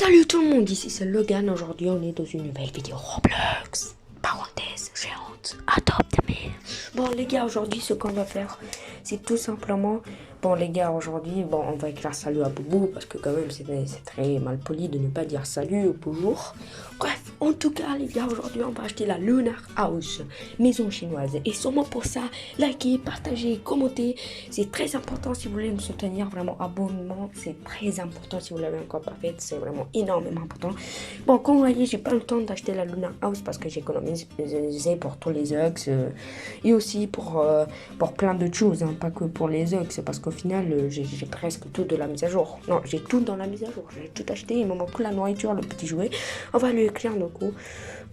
Salut tout le monde, ici c'est Logan. Aujourd'hui on est dans une nouvelle vidéo Roblox. Parenthèse géante, adopte-moi. Bon les gars, aujourd'hui ce qu'on va faire, c'est tout simplement... Bon les gars, aujourd'hui, on va écrire salut à Boubou parce que quand même c'est très mal poli de ne pas dire salut ou bonjour. Bref, en tout cas les gars, aujourd'hui on va acheter la Lunar House, maison chinoise. Et sûrement pour ça, likez, partagez, commentez. C'est très important si vous voulez me soutenir, vraiment abonnement, c'est très important si vous l'avez encore pas fait, c'est vraiment énormément important. Bon, comme vous voyez, j'ai pas le temps d'acheter la Lunar House parce que j'économise pour tous les Ux et aussi pour plein d'autres choses, hein, pas que pour les Ux, parce qu'au final, j'ai presque tout de la mise à jour. Non, j'ai tout dans la mise à jour, j'ai tout acheté, il me manque que la nourriture, le petit jouet. On va lui écrire du coup.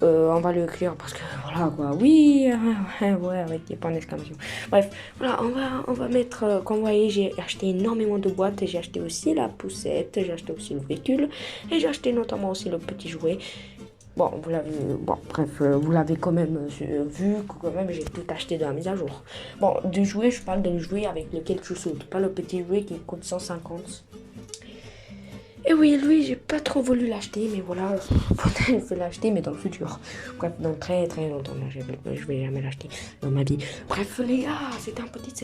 On va lui écrire parce que voilà quoi, oui, ouais, avec des points d'exclamation. Bref, voilà, on va mettre, comme vous voyez, j'ai acheté énormément de boîtes, j'ai acheté aussi la poussette, j'ai acheté aussi le véhicule, et j'ai acheté notamment aussi le petit jouet. Bon, vous l'avez, bref, vous l'avez quand même vu que quand même j'ai tout acheté de la mise à jour. Bon, de jouer, je parle de jouer avec lequel je saute, pas le petit jouet qui coûte 150. Et oui, lui, j'ai pas trop voulu l'acheter, mais voilà, je vais l'acheter, mais dans le futur. Bref, dans très très longtemps, je vais jamais l'acheter dans ma vie. Bref, les gars, c'était un petit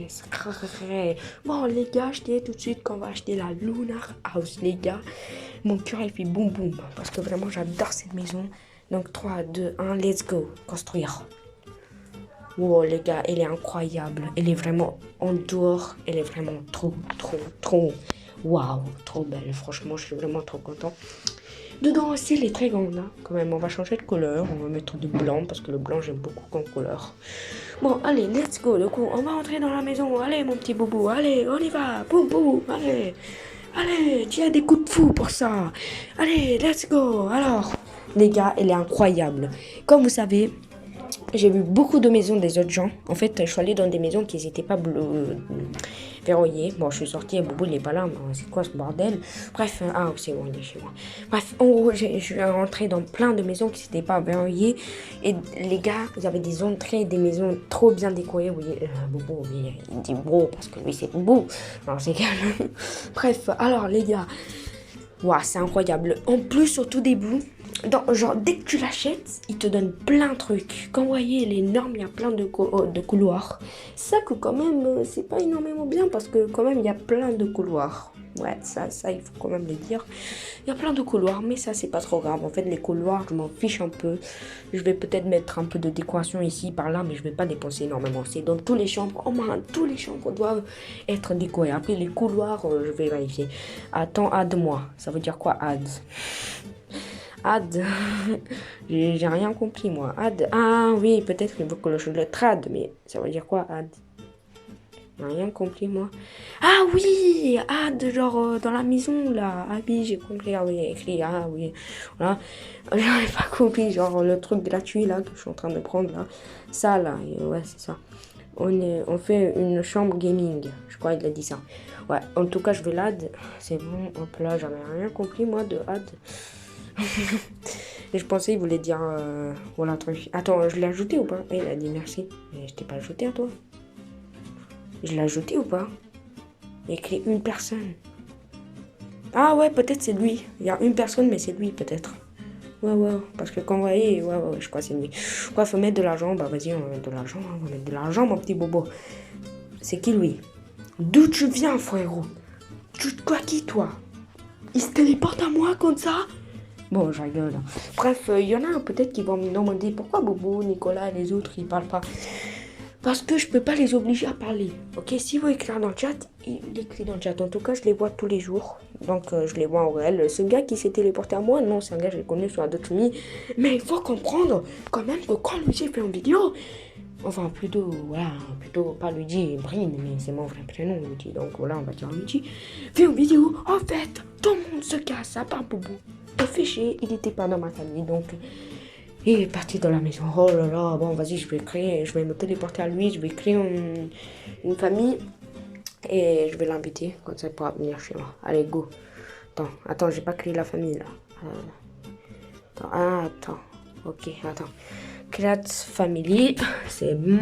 secret. Bon, les gars, achetez tout de suite qu'on va acheter la Lunar House, les gars. Mon cœur, il fait boum boum, parce que vraiment, j'adore cette maison. Donc, 3, 2, 1, let's go, construire. Wow, les gars, elle est incroyable. Elle est vraiment en dehors, elle est vraiment trop. Waouh, trop belle. Franchement, je suis vraiment trop content. Dedans aussi, elle est très grande. Hein. Quand même, on va changer de couleur. On va mettre du blanc parce que le blanc, j'aime beaucoup comme couleur. Bon, allez, let's go. Du coup, on va entrer dans la maison. Allez, mon petit boubou. Allez, on y va. Boum, boum. Allez. Allez, tu as des coups de fou pour ça. Allez, let's go. Alors, les gars, elle est incroyable. Comme vous savez... J'ai vu beaucoup de maisons des autres gens. En fait, je suis allée dans des maisons qui n'étaient pas verrouillées. Bon, je suis sortie et Boubou, il n'est pas là. C'est quoi ce bordel? Bref, ah, c'est bon, il est chez moi. Bref, en gros, je suis rentrée dans plein de maisons qui n'étaient pas verrouillées. Et les gars, il y avait des entrées, des maisons trop bien décorées. Vous voyez, Boubou, il dit beau parce que lui, c'est Boubou. Non, c'est calme. Bref, alors, les gars, waouh, c'est incroyable. En plus, au tout début... genre, dès que tu l'achètes, il te donne plein de trucs. Quand vous voyez, elle est énorme, il y a plein de couloirs. Ça que quand même, c'est pas énormément bien parce que quand même, il y a plein de couloirs. Ouais, ça, il faut quand même le dire. Il y a plein de couloirs, mais ça, c'est pas trop grave. En fait, les couloirs, je m'en fiche un peu. Je vais peut-être mettre un peu de décoration ici, par là, mais je vais pas dépenser énormément. C'est dans tous les chambres. Au moins, tous les chambres doivent être décorées. Après, les couloirs, je vais vérifier. Attends, aide-moi. Ça veut dire quoi, aide? Ad, j'ai rien compris moi. Ad, ah oui, peut-être qu'il veut que je le trad, mais ça veut dire quoi, ad? J'ai rien compris moi. Ah oui, ad, genre dans la maison là. Ah oui, j'ai compris, ah oui, écrit, ah oui. Voilà. J'avais pas compris, genre le truc gratuit là que je suis en train de prendre là. Ça là, ouais, c'est ça. On fait une chambre gaming, je crois qu'il a dit ça. Ouais, en tout cas, je vais l'ad. C'est bon, hop là, j'avais rien compris moi de ad. Et je pensais il voulait dire voilà un truc. Attends, je l'ai ajouté ou pas? Il a dit merci. Mais je t'ai pas ajouté à toi. Je l'ai ajouté ou pas? Il y a écrit une personne. Ah ouais, peut-être c'est lui. Il y a une personne, mais c'est lui peut-être. Ouais, parce que quand vous voyez, ouais, je crois que c'est lui. Ouais, faut mettre de l'argent. Bah vas-y, on va mettre de l'argent. On va mettre de l'argent, mon petit bobo. C'est qui lui? D'où tu viens, frérot? Toi qui, toi? Il se téléporte à moi comme ça? Bon, je rigole. Bref, il y en a peut-être qui vont me demander pourquoi Bobo, Nicolas et les autres, ils parlent pas. Parce que je peux pas les obliger à parler. Ok, s'ils vont écrire dans le chat, ils écrivent dans le chat. En tout cas, je les vois tous les jours. Donc, je les vois en réel. Ce gars qui s'est téléporté à moi, non, c'est un gars que j'ai connu sur d'autres familles. Mais il faut comprendre quand même que quand Luigi fait une vidéo, enfin, plutôt pas Luigi, Brin, mais c'est mon vrai prénom, Luigi. Donc voilà, on va dire Luigi. Fait une vidéo, en fait, tout le monde se casse, à part Bobo. Le fichier, il n'était pas dans ma famille, donc il est parti dans la maison. Oh là là, bon, vas-y, je vais me téléporter à lui, je vais créer une famille et je vais l'inviter, comme ça il pourra venir chez moi. Allez, go. Attends, j'ai pas créé la famille là. Attends, ok, attends. Create family, c'est bon.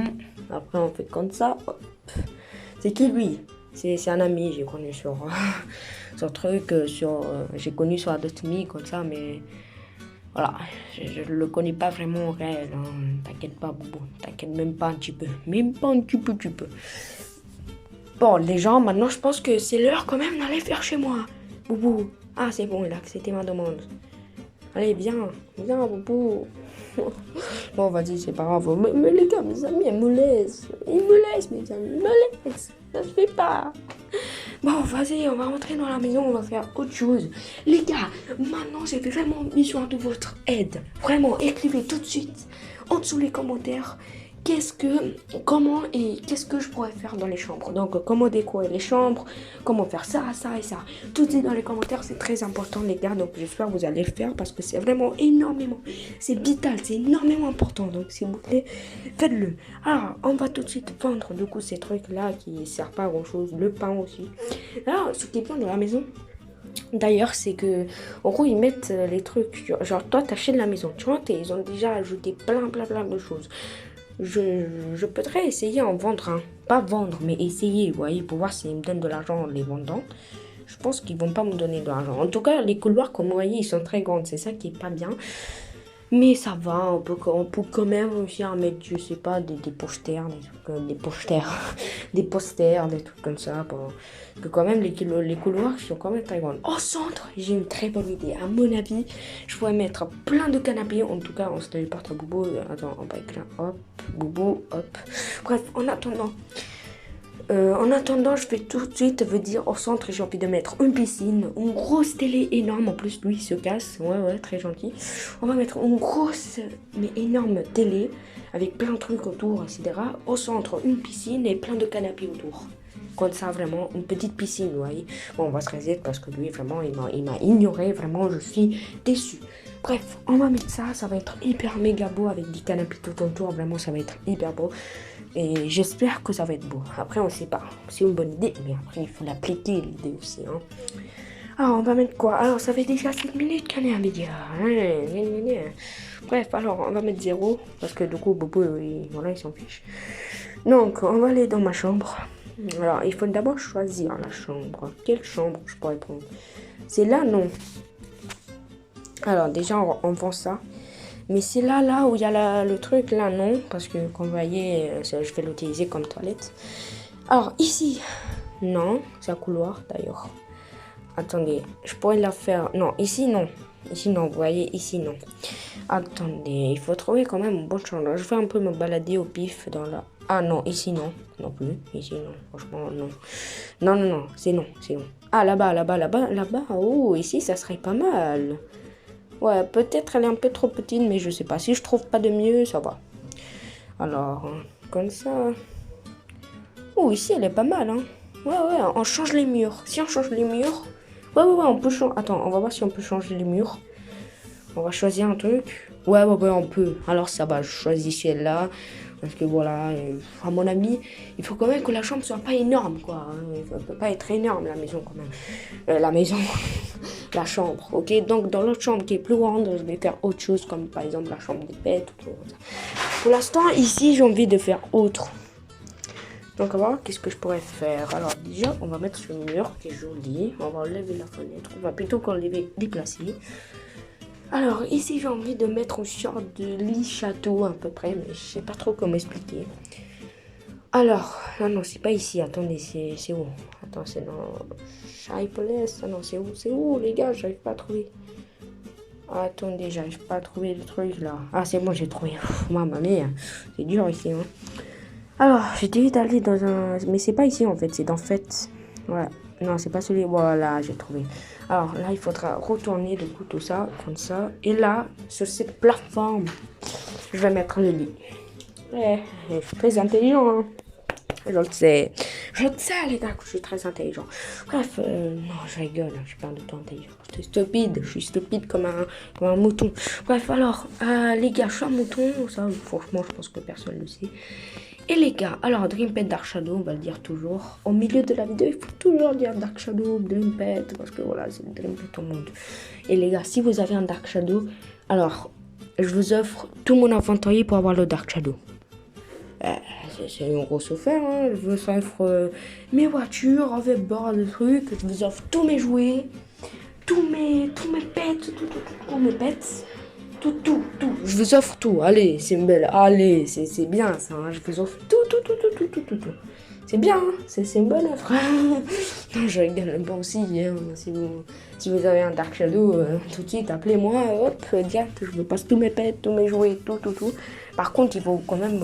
Après, on fait comme ça. Hop. C'est qui lui? C'est un ami, j'ai connu ce truc j'ai connu sur Adopt.me comme ça, mais voilà, je le connais pas vraiment en réel. Hein. T'inquiète pas, Boubou. T'inquiète même pas un petit peu. Même pas un petit peu, tu peux. Bon, les gens, maintenant, je pense que c'est l'heure quand même d'aller faire chez moi. Boubou. Ah, c'est bon, il a accepté ma demande. Allez, viens, Boubou. Bon, vas-y, c'est pas grave. Mais les gars, mes amis, ils me laissent, mes amis, ils me laissent. Ça se fait pas. Bon, vas-y, on va rentrer dans la maison, on va faire autre chose. Les gars, maintenant, j'ai vraiment besoin de votre aide. Vraiment, écrivez tout de suite en dessous les commentaires comment et qu'est-ce que je pourrais faire dans les chambres. Donc, comment décorer les chambres, comment faire ça, ça et ça. Tout est dans les commentaires, c'est très important, les gars. Donc, j'espère que vous allez le faire parce que c'est vraiment énormément, c'est vital, c'est énormément important. Donc, s'il vous plaît, faites-le. Alors, on va tout de suite vendre, du coup, ces trucs-là qui ne servent pas à grand-chose. Le pain aussi. Alors, ce qui est bien dans la maison, d'ailleurs, c'est que, en gros, ils mettent les trucs. Genre, toi, t'achètes la maison, tu vois, ils ont déjà ajouté plein de choses. Je pourrais essayer en vendre un. Pas vendre, mais essayer, vous voyez, pour voir s'ils me donnent de l'argent en les vendant. Je pense qu'ils vont pas me donner de l'argent. En tout cas, les couloirs, comme vous voyez, ils sont très grands. C'est ça qui est pas bien. Mais ça va, on peut quand même réussir à mettre, je sais pas, des posters, des posters, des trucs comme ça. Pour que quand même, les couloirs sont quand même très grands. Au centre, j'ai une très bonne idée. À mon avis, je pourrais mettre plein de canapés. En tout cas, on se téléporte à Boubou. Attends, on va écrire, hop, Boubou, hop. Bref, en attendant, je vais tout de suite vous dire au centre, j'ai envie de mettre une piscine, une grosse télé énorme. En plus, lui, il se casse. Ouais, très gentil. On va mettre une grosse, mais énorme télé avec plein de trucs autour, etc. Au centre, une piscine et plein de canapés autour. Comme ça, vraiment, une petite piscine, vous voyez. Bon, on va se reset parce que lui, vraiment, il m'a ignoré. Vraiment, je suis déçue. Bref, on va mettre ça. Ça va être hyper méga beau avec des canapés tout autour. Vraiment, ça va être hyper beau. Et j'espère que ça va être beau. Après, on ne sait pas. C'est une bonne idée, mais après, il faut l'appliquer, l'idée aussi. Hein. Alors, on va mettre quoi? Alors, ça fait déjà 7 minutes qu'on est à média. Bref, alors, on va mettre 0. Parce que du coup, Bobo, il s'en fiche. Donc, on va aller dans ma chambre. Alors, il faut d'abord choisir la chambre. Quelle chambre je pourrais prendre? C'est là, non. Alors, déjà, on vend ça. Mais c'est là où il y a le truc, là, non. Parce que, comme vous voyez, je vais l'utiliser comme toilette. Alors, ici, non. C'est un couloir, d'ailleurs. Attendez, je pourrais la faire... Non, ici, non. Ici, non. Vous voyez, ici, non. Attendez, il faut trouver quand même une bonne chambre. Je vais un peu me balader au pif dans la... Ah, non, ici, non. Non plus. Ici, non. Franchement, non. Non. C'est non. Ah, là-bas. Oh, ici, ça serait pas mal. Ouais, peut-être elle est un peu trop petite, mais je sais pas. Si je trouve pas de mieux, ça va. Alors, comme ça. Oh, ici, elle est pas mal, hein. Ouais, on change les murs. Si on change les murs... Ouais, on peut changer... Attends, on va voir si on peut changer les murs. On va choisir un truc. Ouais, on peut. Alors, ça va, je choisis celle-là. Parce que voilà, à mon avis, il faut quand même que la chambre soit pas énorme, quoi. Elle peut pas être énorme, la maison, quand même. La maison... la chambre, ok. Donc dans l'autre chambre qui est plus grande, je vais faire autre chose comme par exemple la chambre des pets ou tout ça. Pour l'instant ici j'ai envie de faire autre. Donc on va voir qu'est-ce que je pourrais faire. Alors déjà on va mettre ce mur qui est joli. On va enlever la fenêtre. On va plutôt qu'enlever déplacer. Alors ici j'ai envie de mettre une sorte de lit château à peu près, mais je sais pas trop comment expliquer. Alors, non, c'est pas ici. Attendez, c'est où? Attends, c'est dans Shyplace. Ah non, c'est où, les gars? J'arrive pas à trouver. Attendez, j'arrive pas à trouver le truc, là. Ah, c'est bon, j'ai trouvé. Maman mia, c'est dur ici, hein. Alors, j'étais vite allé dans un... Mais c'est pas ici, en fait. C'est dans Fête. Ouais. Non, c'est pas celui... Voilà, j'ai trouvé. Alors, là, il faudra retourner, du coup, tout ça, comme ça. Et là, sur cette plateforme, je vais mettre le lit. Ouais, je suis très intelligent, hein. Je le sais, les gars, que je suis très intelligent. Bref, non, je rigole, je suis pas du tout intelligent. Je suis stupide comme un mouton. Bref, alors, les gars, je suis un mouton, ça, franchement, je pense que personne le sait. Et les gars, alors, Dream Pet Dark Shadow, on va le dire toujours. Au milieu de la vidéo, il faut toujours dire Dark Shadow, Dream Pet, parce que voilà, c'est le Dream Pet au monde. Et les gars, si vous avez un Dark Shadow, alors, je vous offre tout mon inventaire pour avoir le Dark Shadow. c'est une grosse offre, hein. Je vous offre mes voitures, en fait, bord de trucs. Je vous offre tous mes jouets, tous mes pets, tous mes pets. Tout. Je vous offre tout. Allez, c'est belle. Allez, c'est bien ça. Hein. Je vous offre tout. C'est bien, hein. C'est une bonne offre. Non, je rigole. Bon, aussi, hein, si vous avez un Dark Shadow, tout de suite, appelez-moi. Hop, direct, je vous passe tous mes pets, tous mes jouets, tout. Par contre, il faut quand même,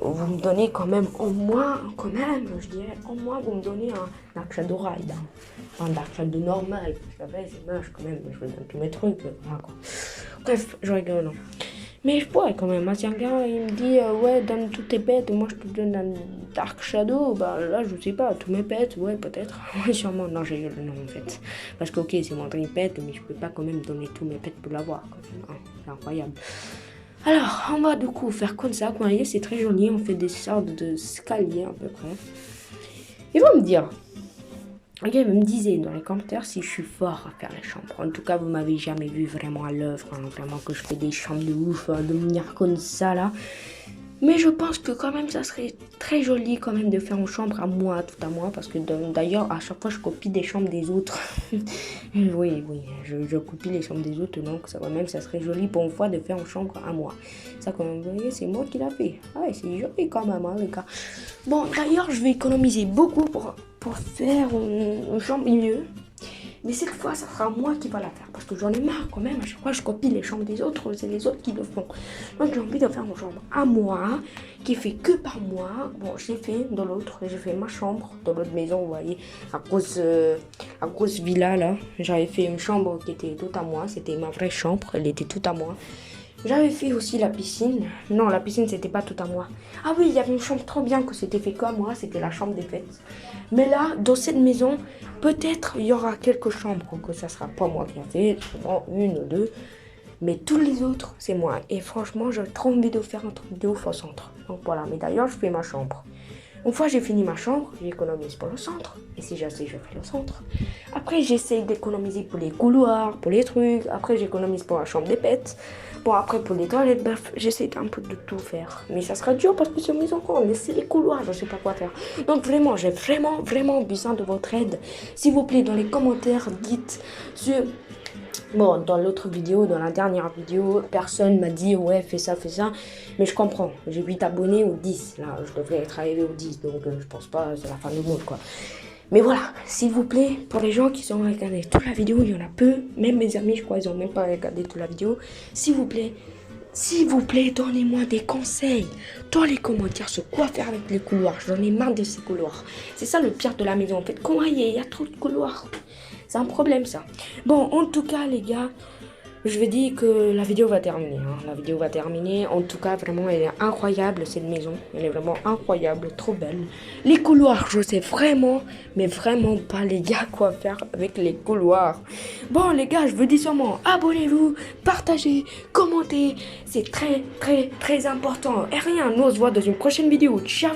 vous me donnez quand même, au moins, je dirais, au moins, vous me donnez un Dark Shadow Ride. Hein. Un Dark Shadow normal. Vous savez, c'est moche quand même. Je vous donne tous mes trucs. Voilà, quoi. Bref, je rigole. Non. Mais je pourrais quand même. Si un gars il me dit ouais, donne toutes tes pets, moi je te donne un Dark Shadow, bah là je sais pas, tous mes pets, ouais, peut-être. Ouais, sûrement. Non, j'ai non en fait. Parce que ok, c'est mon dream pet, mais je peux pas quand même donner tous mes pets pour l'avoir. C'est incroyable. Alors, on va du coup faire comme ça. Vous voyez, c'est très joli. On fait des sortes de scaliers à peu près. Ils vont me dire. Ok, vous me disiez dans les commentaires si je suis fort à faire les chambres. En tout cas, vous m'avez jamais vu vraiment à l'œuvre, hein, vraiment que je fais des chambres de ouf, de manière comme ça là. Mais je pense que quand même ça serait très joli quand même de faire une chambre à moi, tout à moi, parce que d'ailleurs à chaque fois je copie des chambres des autres. oui, je copie les chambres des autres, donc ça quand même ça serait joli pour une fois de faire une chambre à moi. Ça quand même, vous voyez, c'est moi qui l'a fait. Ouais, c'est joli quand même, hein, les gars. Bon, d'ailleurs je vais économiser beaucoup pour faire une chambre mieux. Mais cette fois, ça sera moi qui va la faire. Parce que j'en ai marre quand même. À chaque fois, je copie les chambres des autres. C'est les autres qui le font. Donc, j'ai envie de faire une chambre à moi. Qui est fait que par moi. Bon, j'ai fait dans l'autre. J'ai fait ma chambre dans l'autre maison. Vous voyez, la grosse villa là. J'avais fait une chambre qui était toute à moi. C'était ma vraie chambre. Elle était toute à moi. J'avais fait aussi la piscine. Non, la piscine, c'était pas tout à moi. Ah oui, il y avait une chambre trop bien que c'était fait comme moi. C'était la chambre des fêtes. Mais là, dans cette maison, peut-être il y aura quelques chambres que ça sera pas moi qui ai fait. Sûrement une ou deux. Mais tous les autres, c'est moi. Et franchement, j'ai trop envie de faire un truc de ouf au centre. Donc voilà. Mais d'ailleurs, je fais ma chambre. Une fois j'ai fini ma chambre, j'économise pour le centre. Et si j'ai assez, je fais le centre. Après, j'essaie d'économiser pour les couloirs, pour les trucs. Après, j'économise pour la chambre des pets. Bon, après, pour les toilettes, bref, j'essaie un peu de tout faire. Mais ça sera dur parce que c'est mes enfants. Laissez les couloirs, je sais pas quoi faire. Donc vraiment, j'ai vraiment besoin de votre aide. S'il vous plaît, dans les commentaires, dites sur... Bon, dans l'autre vidéo, dans la dernière vidéo, personne m'a dit ouais, fais ça. Mais je comprends. J'ai 8 abonnés ou 10. Là, je devrais être arrivé aux 10. Donc, je pense pas, c'est la fin du monde, quoi. Mais voilà, s'il vous plaît, pour les gens qui ont regardé toute la vidéo, il y en a peu. Même mes amis, je crois, ils ont même pas regardé toute la vidéo. S'il vous plaît, donnez-moi des conseils dans les commentaires sur quoi faire avec les couloirs. J'en ai marre de ces couloirs. C'est ça le pire de la maison. En fait, comment il y a trop de couloirs. C'est un problème, ça. Bon, en tout cas, les gars, je vais dire que la vidéo va terminer. Hein. La vidéo va terminer. En tout cas, vraiment, elle est incroyable, cette maison. Elle est vraiment incroyable, trop belle. Les couloirs, je sais vraiment, mais vraiment pas, les gars, quoi faire avec les couloirs. Bon, les gars, je vous dis sûrement, abonnez-vous, partagez, commentez. C'est très important. Et rien, nous on se voit dans une prochaine vidéo. Ciao.